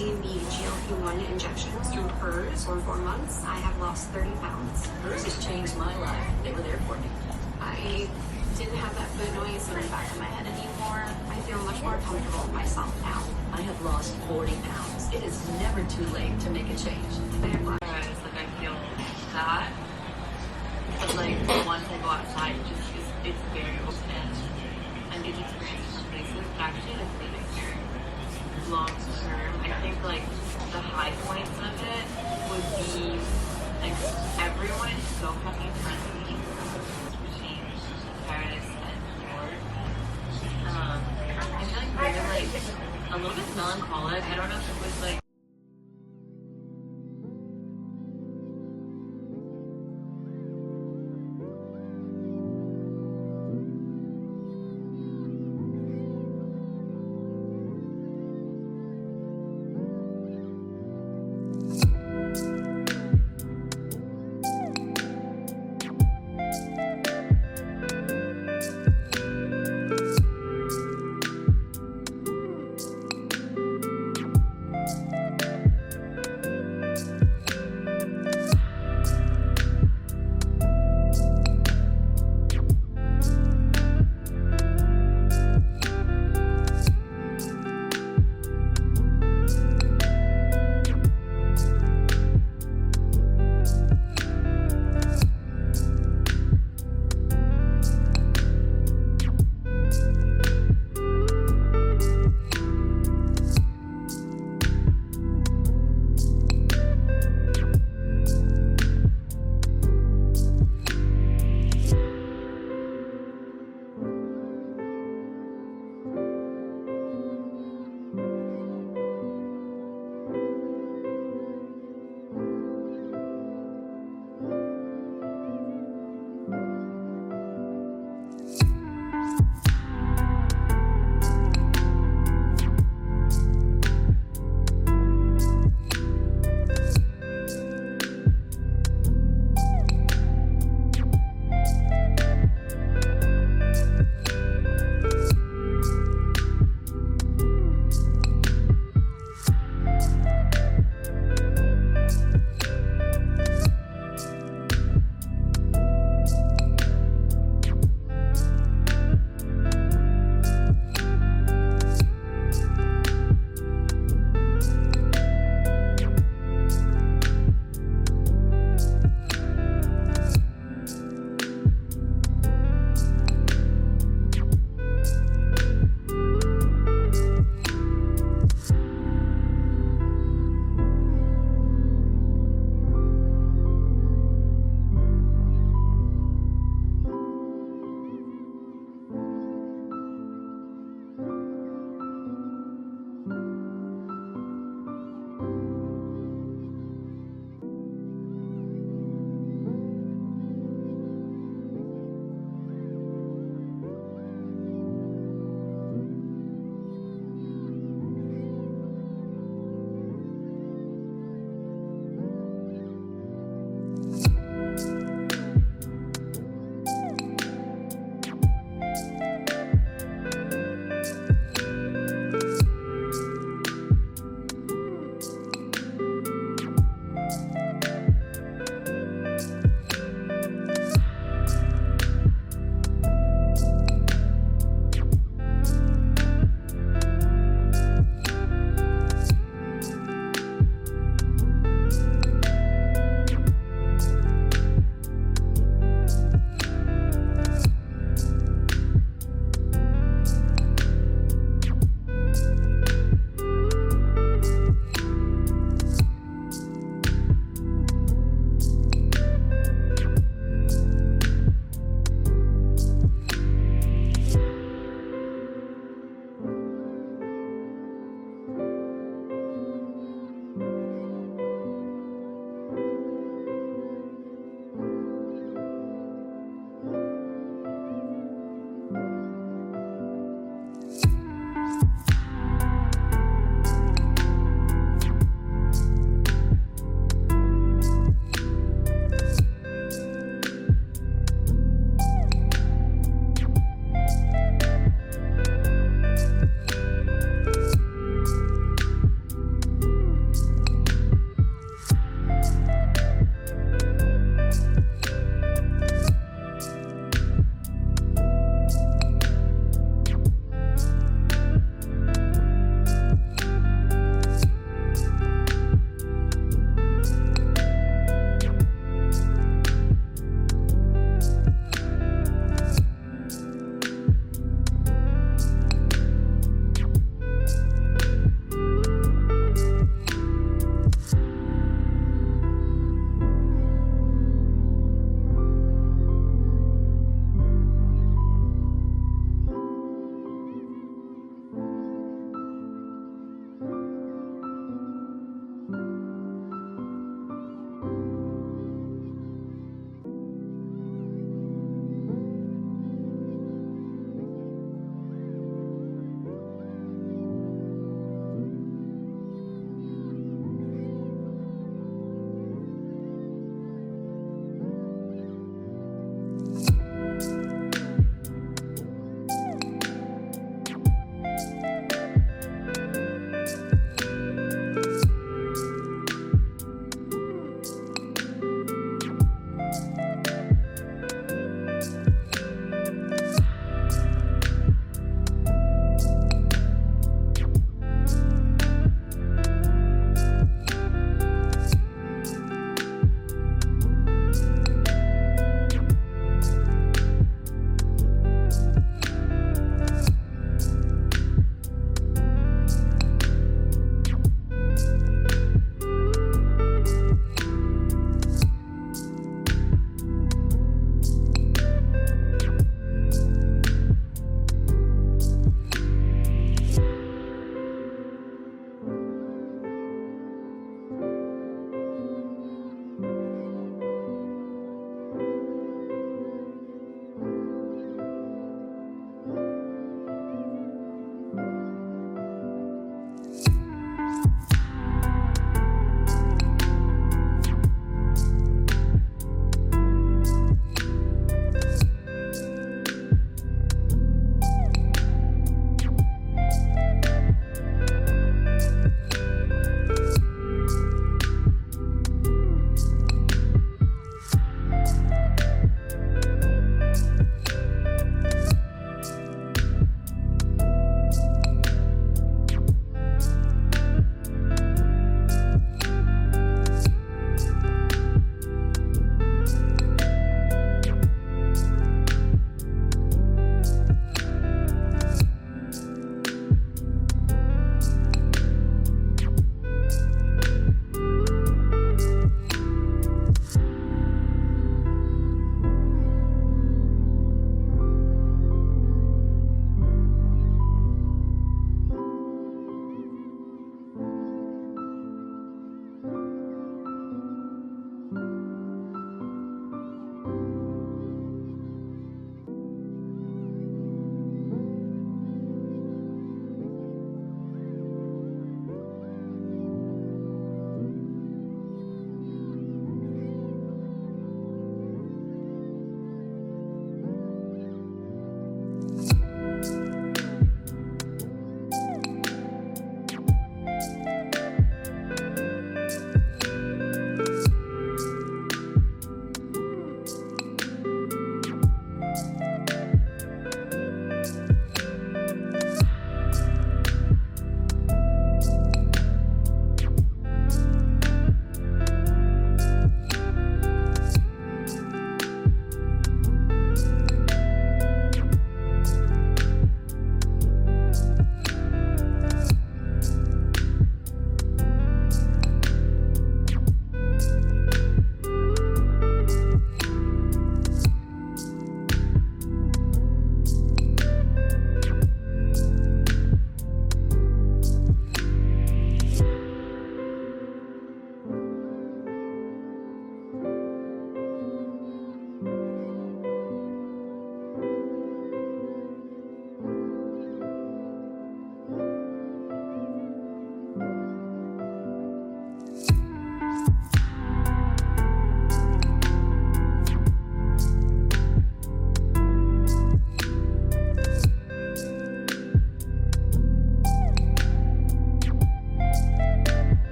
using the GLP-1 injections through hers for 4 months, I have lost 30 pounds. Hers has changed my life. They were there for me. I didn't have that foot noise in the back of my head anymore. I feel much more comfortable with myself now. I have lost 40 pounds. It is never too late to make a change. I feel that, but once I go outside, it's very open, and these experiences actually really experience long term. I think the high points of it would be everyone is so fucking friendly between Paris and New York. I feel they're a little bit melancholic. I don't know if it was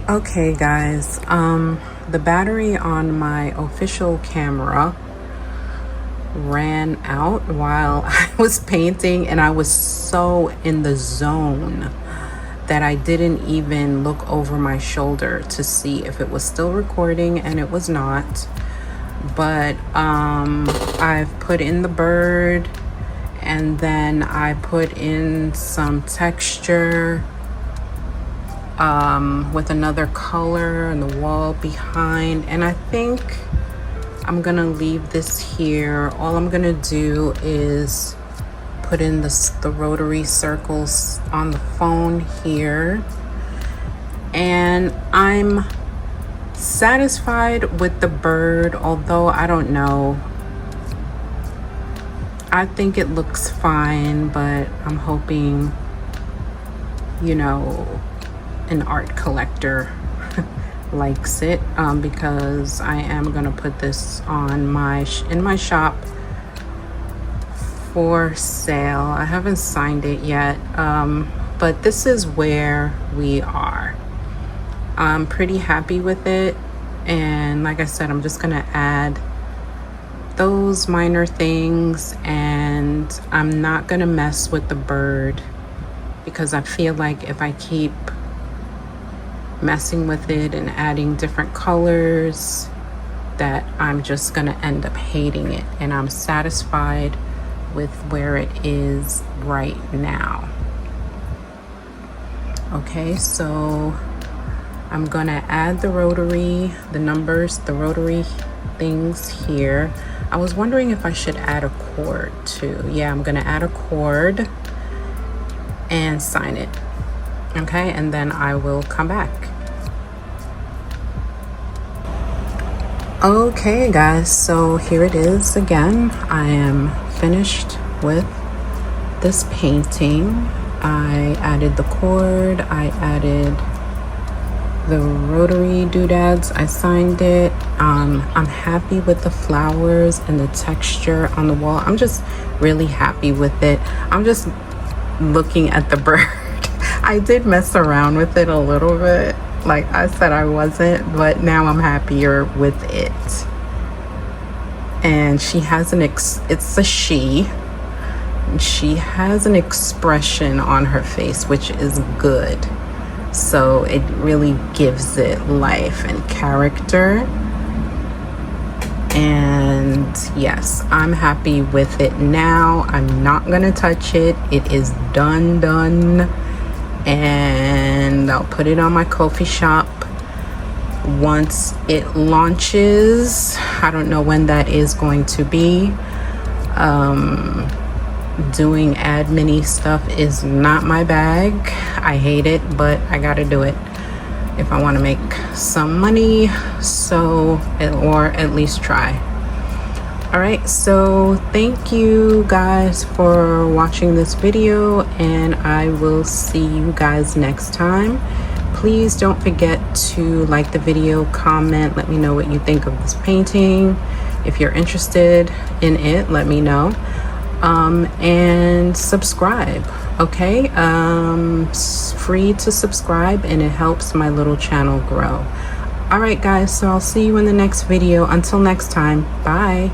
Okay guys, the battery on my official camera ran out while I was painting, and I was so in the zone that I didn't even look over my shoulder to see if it was still recording, and it was not. But I've put in the bird, and then I put in some texture with another color on the wall behind, and I think I'm gonna leave this here. All I'm gonna do is put in the rotary circles on the phone here, and I'm satisfied with the bird, although I don't know, I think it looks fine, but I'm hoping, you know, an art collector likes it, because I am gonna put this on in my shop for sale. I haven't signed it yet, but this is where we are. I'm pretty happy with it, and like I said, I'm just gonna add those minor things, and I'm not gonna mess with the bird because I feel like if I keep messing with it and adding different colors, that I'm just gonna end up hating it, and I'm satisfied with where it is right now. Okay, so I'm gonna add the rotary, the numbers, the rotary things here. I was wondering if I should add a cord too. Yeah, I'm gonna add a cord and sign it. Okay, and then I will come back. Okay guys, so here it is again. I am finished with this painting. I added the cord, I added the rotary doodads, I signed it. I'm happy with the flowers and the texture on the wall. I'm just really happy with it. I'm just looking at the bird. I did mess around with it a little bit, like I said I wasn't, but now I'm happier with it. And she has it's a she has an expression on her face, which is good. So it really gives it life and character. And yes, I'm happy with it now. I'm not gonna touch it. It is done. And I'll put it on my coffee shop once it launches. I don't know when that is going to be. Doing admin-y stuff is not my bag. I hate it, but I gotta do it if I want to make some money, or at least try. All right, so thank you guys for watching this video, and I will see you guys next time. Please don't forget to like the video, comment, let me know what you think of this painting. If you're interested in it, let me know. And subscribe, okay? It's free to subscribe, and it helps my little channel grow. All right guys, so I'll see you in the next video. Until next time, bye.